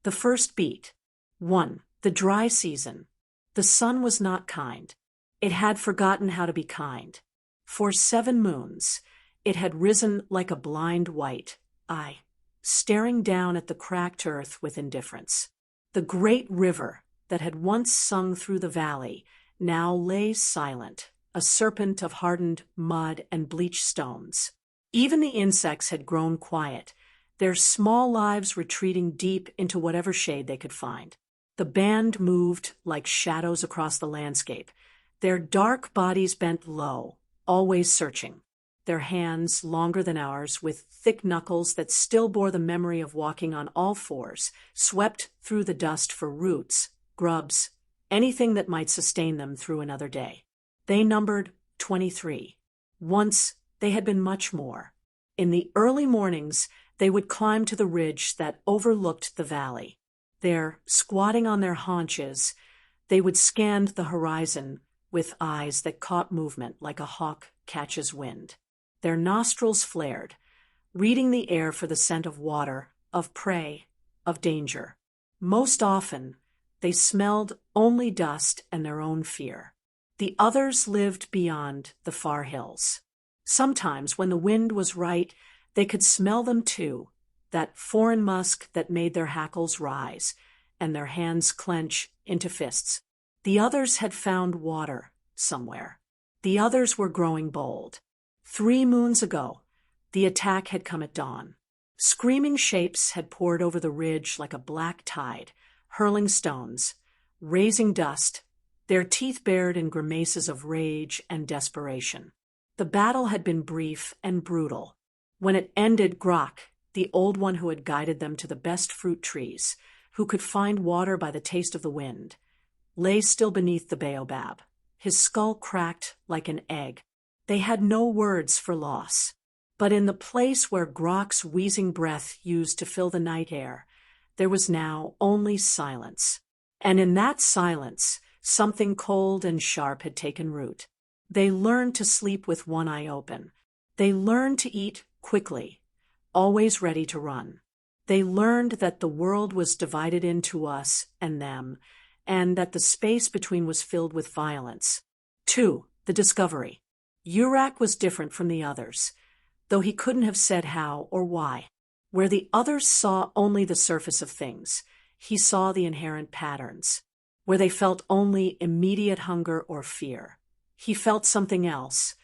The first beat. 1. The dry season. The sun was not kind. It had forgotten how to be kind. For 7 moons, it had risen like a blind white eye, staring down at the cracked earth with indifference. The great river that had once sung through the valley now lay silent, a serpent of hardened mud and bleached stones. Even the insects had grown quiet, their small lives retreating deep into whatever shade they could find. The band moved like shadows across the landscape, their dark bodies bent low, always searching, their hands longer than ours, with thick knuckles that still bore the memory of walking on all fours, swept through the dust for roots, grubs, anything that might sustain them through another day. They numbered 23. Once, they had been much more. In the early mornings, they would climb to the ridge that overlooked the valley. There, squatting on their haunches, they would scan the horizon with eyes that caught movement like a hawk catches wind. Their nostrils flared, reading the air for the scent of water, of prey, of danger. Most often, they smelled only dust and their own fear. The others lived beyond the far hills. Sometimes, when the wind was right, they could smell them too, that foreign musk that made their hackles rise and their hands clench into fists. The others had found water somewhere. The others were growing bold. 3 moons ago, the attack had come at dawn. Screaming shapes had poured over the ridge like a black tide, hurling stones, raising dust, their teeth bared in grimaces of rage and desperation. The battle had been brief and brutal. When it ended, Urak, the old one who had guided them to the best fruit trees, who could find water by the taste of the wind, lay still beneath the baobab, his skull cracked like an egg. They had no words for loss. But in the place where Urak's wheezing breath used to fill the night air, there was now only silence. And in that silence, something cold and sharp had taken root. They learned to sleep with one eye open. They learned to eat quickly, always ready to run. They learned that the world was divided into us and them, and that the space between was filled with violence. 2. The discovery. Urak was different from the others, though he couldn't have said how or why. Where the others saw only the surface of things, he saw the inherent patterns. Where they felt only immediate hunger or fear, he felt something else,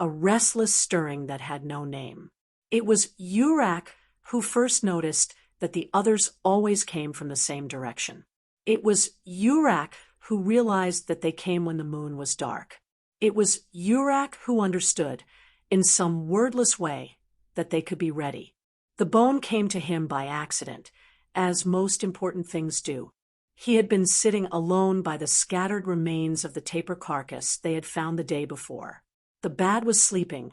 a restless stirring that had no name. It was Urak who first noticed that the others always came from the same direction. It was Urak who realized that they came when the moon was dark. It was Urak who understood, in some wordless way, that they could be ready. The bone came to him by accident, as most important things do. He had been sitting alone by the scattered remains of the tapir carcass they had found the day before. The bad was sleeping,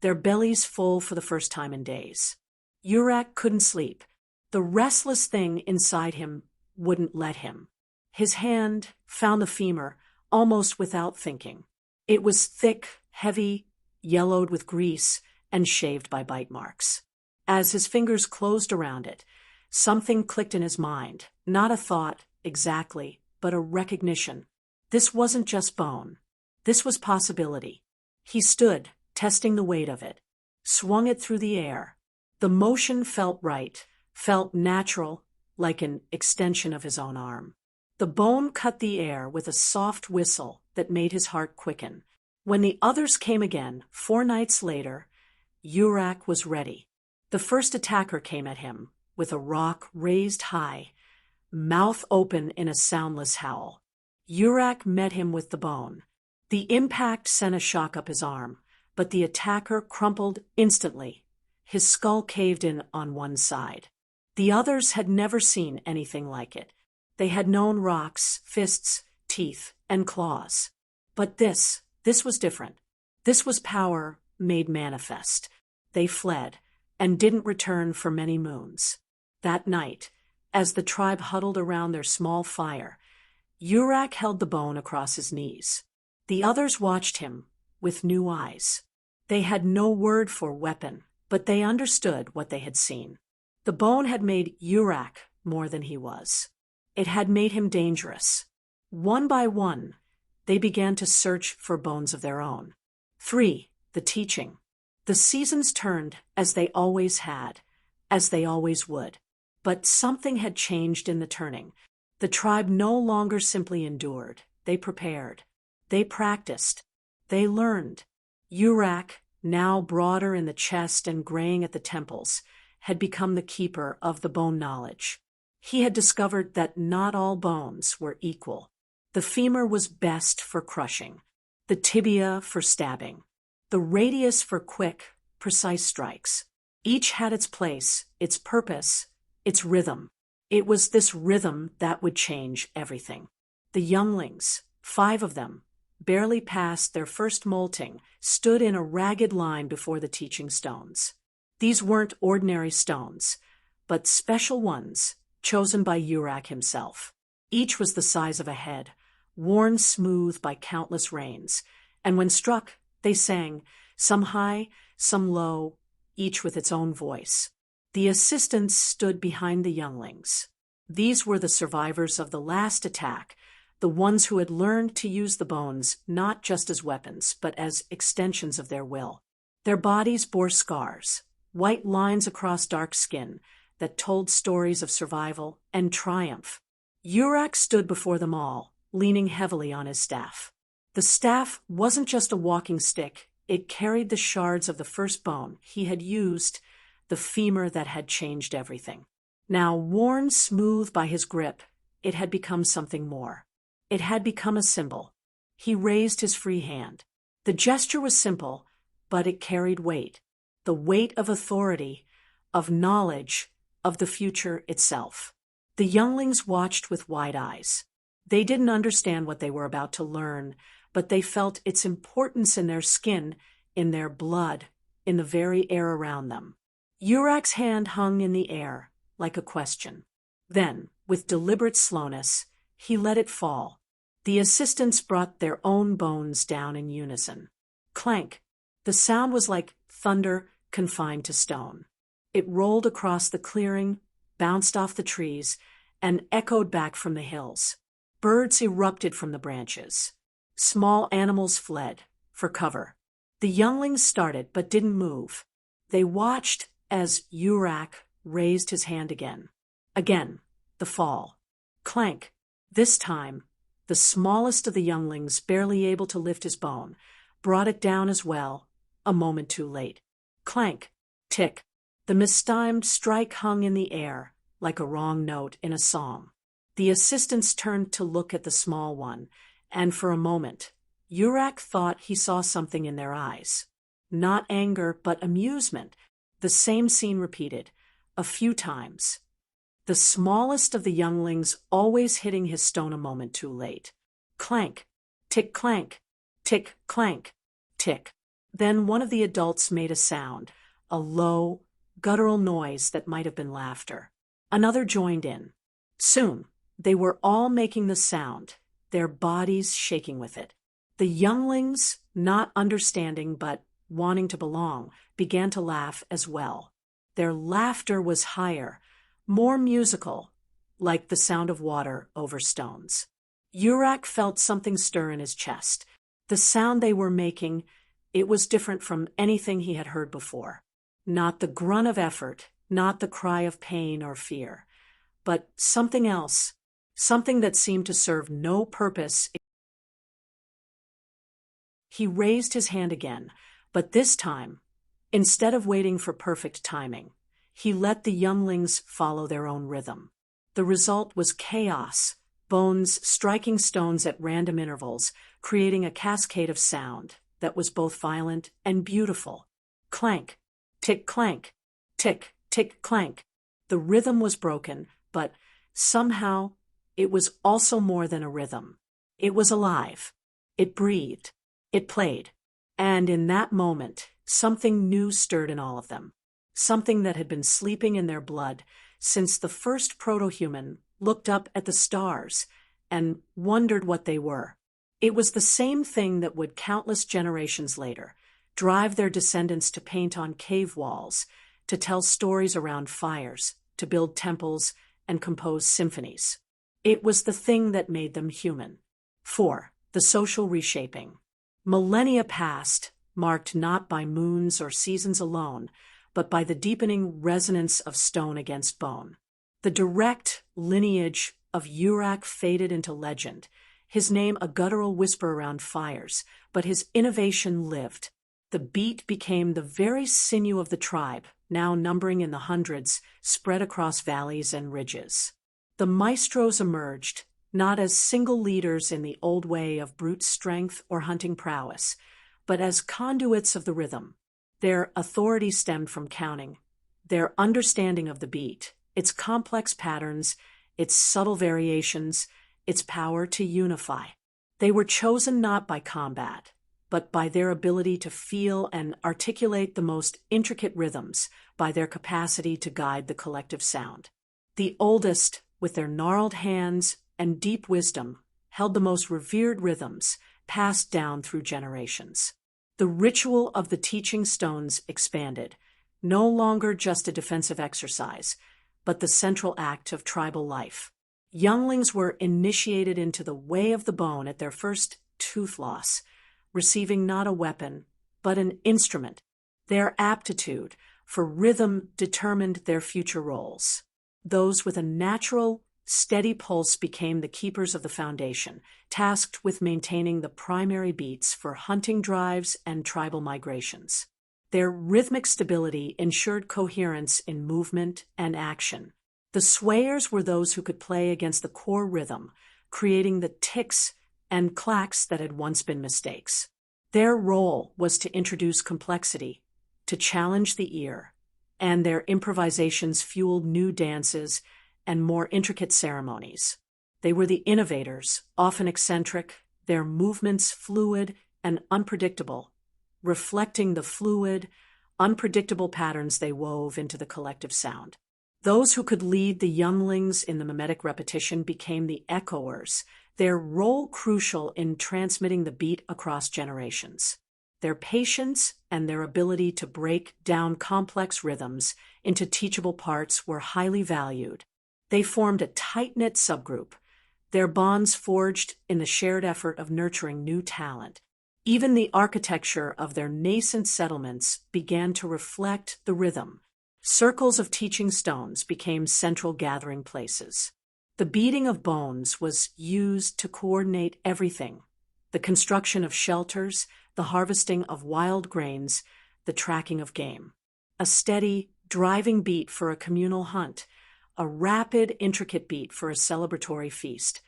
their bellies full for the first time in days. Urak couldn't sleep. The restless thing inside him wouldn't let him. His hand found the femur almost without thinking. It was thick, heavy, yellowed with grease, and shaved by bite marks. As his fingers closed around it, something clicked in his mind, not a thought exactly, but a recognition. This wasn't just bone. This was possibility. He stood, testing the weight of it, swung it through the air. The motion felt right, felt natural, like an extension of his own arm. The bone cut the air with a soft whistle that made his heart quicken. When the others came again, 4 nights later, Urak was ready. The first attacker came at him, with a rock raised high, mouth open in a soundless howl. Urak met him with the bone. The impact sent a shock up his arm, but the attacker crumpled instantly. His skull caved in on one side. The others had never seen anything like it. They had known rocks, fists, teeth, and claws. But this was different. This was power made manifest. They fled, and didn't return for many moons. That night, as the tribe huddled around their small fire, Urak held the bone across his knees. The others watched him with new eyes. They had no word for weapon, but they understood what they had seen. The bone had made Urak more than he was. It had made him dangerous. One by one, they began to search for bones of their own. 3. The teaching. The seasons turned as they always had, as they always would. But something had changed in the turning. The tribe no longer simply endured. They prepared. They practiced. They learned. Urak, now broader in the chest and graying at the temples, had become the keeper of the bone knowledge. He had discovered that not all bones were equal. The femur was best for crushing, the tibia for stabbing, the radius for quick, precise strikes. Each had its place, its purpose, its rhythm. It was this rhythm that would change everything. The younglings, 5 of them, barely past their first molting, stood in a ragged line before the teaching stones. These weren't ordinary stones, but special ones, chosen by Urak himself. Each was the size of a head, worn smooth by countless rains, and when struck, they sang, some high, some low, each with its own voice. The assistants stood behind the younglings. These were the survivors of the last attack, the ones who had learned to use the bones not just as weapons, but as extensions of their will. Their bodies bore scars, white lines across dark skin that told stories of survival and triumph. Urak stood before them all, leaning heavily on his staff. The staff wasn't just a walking stick, it carried the shards of the first bone he had used, the femur that had changed everything. Now worn smooth by his grip, it had become something more. It had become a symbol. He raised his free hand. The gesture was simple, but it carried weight. The weight of authority, of knowledge, of the future itself. The younglings watched with wide eyes. They didn't understand what they were about to learn, but they felt its importance in their skin, in their blood, in the very air around them. Urak's hand hung in the air, like a question. Then, with deliberate slowness, he let it fall. The assistants brought their own bones down in unison. Clank. The sound was like thunder confined to stone. It rolled across the clearing, bounced off the trees, and echoed back from the hills. Birds erupted from the branches. Small animals fled, for cover. The younglings started but didn't move. They watched as Urak raised his hand again. Again, the fall. Clank. This time, the smallest of the younglings, barely able to lift his bone, brought it down as well, a moment too late. Clank. Tick. The mistimed strike hung in the air, like a wrong note in a song. The assistants turned to look at the small one, and for a moment, Urak thought he saw something in their eyes. Not anger, but amusement. The same scene repeated, a few times. The smallest of the younglings always hitting his stone a moment too late. Clank. Tick clank. Tick clank. Tick. Then one of the adults made a sound, a low, guttural noise that might have been laughter. Another joined in. Soon, they were all making the sound, their bodies shaking with it. The younglings, not understanding but wanting to belong, began to laugh as well. Their laughter was higher, more musical, like the sound of water over stones. Urak felt something stir in his chest. The sound they were making, it was different from anything he had heard before. Not the grunt of effort, not the cry of pain or fear, but something else, something that seemed to serve no purpose. He raised his hand again, but this time, instead of waiting for perfect timing, he let the younglings follow their own rhythm. The result was chaos, bones striking stones at random intervals, creating a cascade of sound that was both violent and beautiful. Clank, tick clank, tick, tick clank. The rhythm was broken, but somehow it was also more than a rhythm. It was alive. It breathed. It played. And in that moment, something new stirred in all of them. Something that had been sleeping in their blood since the first proto-human looked up at the stars and wondered what they were. It was the same thing that would countless generations later drive their descendants to paint on cave walls, to tell stories around fires, to build temples, and compose symphonies. It was the thing that made them human. 4. The social reshaping. Millennia passed, marked not by moons or seasons alone, but by the deepening resonance of stone against bone. The direct lineage of Urak faded into legend, his name a guttural whisper around fires, but his innovation lived. The beat became the very sinew of the tribe, now numbering in the hundreds, spread across valleys and ridges. The maestros emerged, not as single leaders in the old way of brute strength or hunting prowess, but as conduits of the rhythm. Their authority stemmed from counting, their understanding of the beat, its complex patterns, its subtle variations, its power to unify. They were chosen not by combat, but by their ability to feel and articulate the most intricate rhythms, by their capacity to guide the collective sound. The oldest, with their gnarled hands and deep wisdom, held the most revered rhythms, passed down through generations. The ritual of the teaching stones expanded, no longer just a defensive exercise, but the central act of tribal life. Younglings were initiated into the way of the bone at their first tooth loss, receiving not a weapon, but an instrument. Their aptitude for rhythm determined their future roles. Those with a natural, steady pulse became the keepers of the foundation, tasked with maintaining the primary beats for hunting drives and tribal migrations. Their rhythmic stability ensured coherence in movement and action. The swayers were those who could play against the core rhythm, creating the ticks and clacks that had once been mistakes. Their role was to introduce complexity, to challenge the ear, and their improvisations fueled new dances and more intricate ceremonies. They were the innovators, often eccentric, their movements fluid and unpredictable, reflecting the fluid, unpredictable patterns they wove into the collective sound. Those who could lead the younglings in the mimetic repetition became the echoers, their role crucial in transmitting the beat across generations. Their patience and their ability to break down complex rhythms into teachable parts were highly valued. They formed a tight-knit subgroup, their bonds forged in the shared effort of nurturing new talent. Even the architecture of their nascent settlements began to reflect the rhythm. Circles of teaching stones became central gathering places. The beating of bones was used to coordinate everything: the construction of shelters, the harvesting of wild grains, the tracking of game. A steady, driving beat for a communal hunt, a rapid, intricate beat for a celebratory feast,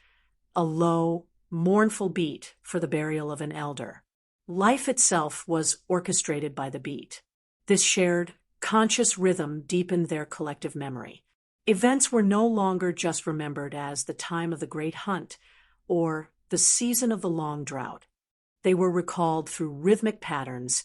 a low, mournful beat for the burial of an elder. Life itself was orchestrated by the beat. This shared, conscious rhythm deepened their collective memory. Events were no longer just remembered as the time of the great hunt or the season of the long drought. They were recalled through rhythmic patterns,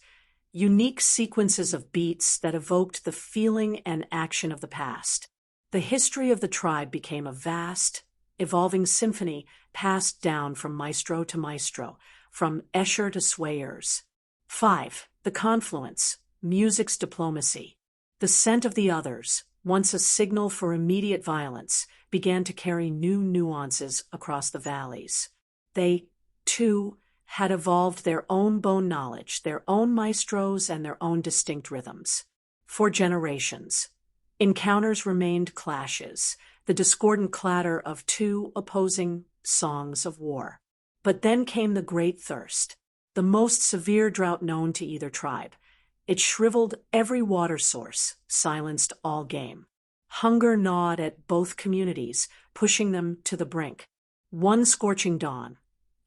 unique sequences of beats that evoked the feeling and action of the past. The history of the tribe became a vast, evolving symphony passed down from maestro to maestro, from escher to swayers. 5. The confluence, music's diplomacy. The scent of the others, once a signal for immediate violence, began to carry new nuances across the valleys. They, too, had evolved their own bone knowledge, their own maestros, and their own distinct rhythms. For generations, encounters remained clashes, the discordant clatter of two opposing songs of war. But then came the Great Thirst, the most severe drought known to either tribe. It shriveled every water source, silenced all game. Hunger gnawed at both communities, pushing them to the brink. One scorching dawn,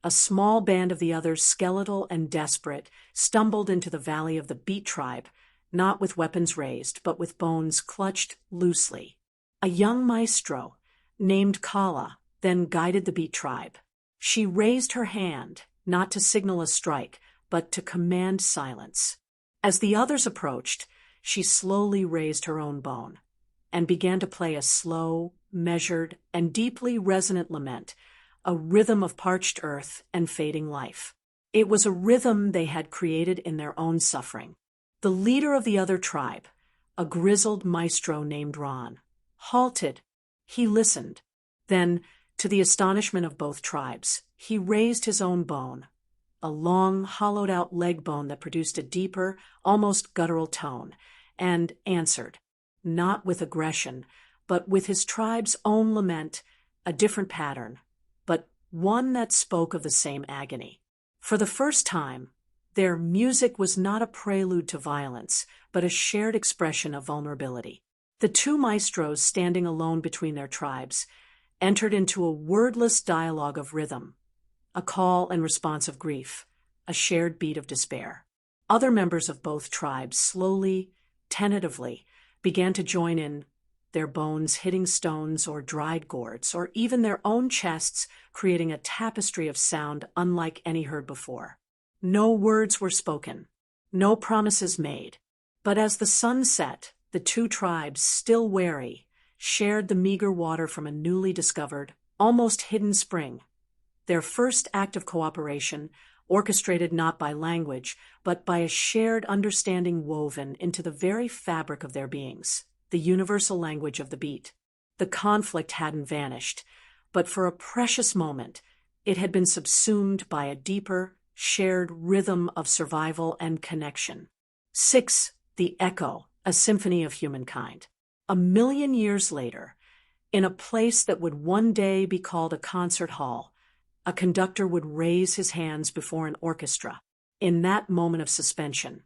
a small band of the others, skeletal and desperate, stumbled into the valley of the Beat tribe, not with weapons raised, but with bones clutched loosely. A young maestro, named Kala, then guided the Beat tribe. She raised her hand, not to signal a strike, but to command silence. As the others approached, she slowly raised her own bone and began to play a slow, measured, and deeply resonant lament, a rhythm of parched earth and fading life. It was a rhythm they had created in their own suffering. The leader of the other tribe, a grizzled maestro named Ron, halted, He listened. Then, to the astonishment of both tribes, he raised his own bone, a long, hollowed-out leg bone that produced a deeper, almost guttural tone, and answered, not with aggression, but with his tribe's own lament, a different pattern, but one that spoke of the same agony. For the first time, their music was not a prelude to violence, but a shared expression of vulnerability. The two maestros, standing alone between their tribes, entered into a wordless dialogue of rhythm, a call and response of grief, a shared beat of despair. Other members of both tribes slowly, tentatively, began to join in, their bones hitting stones or dried gourds, or even their own chests, creating a tapestry of sound unlike any heard before. No words were spoken, no promises made, but as the sun set, the two tribes, still wary, shared the meager water from a newly discovered, almost hidden spring, their first act of cooperation, orchestrated not by language, but by a shared understanding woven into the very fabric of their beings, the universal language of the beat. The conflict hadn't vanished, but for a precious moment, it had been subsumed by a deeper, shared rhythm of survival and connection. 6. The Echo, a symphony of humankind. 1,000,000 years later, in a place that would one day be called a concert hall, a conductor would raise his hands before an orchestra. In that moment of suspension,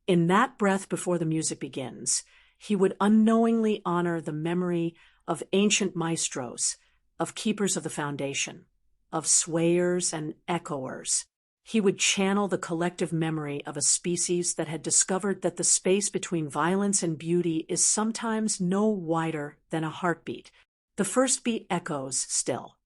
in that breath before the music begins, he would unknowingly honor the memory of ancient maestros, of keepers of the foundation, of swayers and echoers. He would channel the collective memory of a species that had discovered that the space between violence and beauty is sometimes no wider than a heartbeat. The first beat echoes still,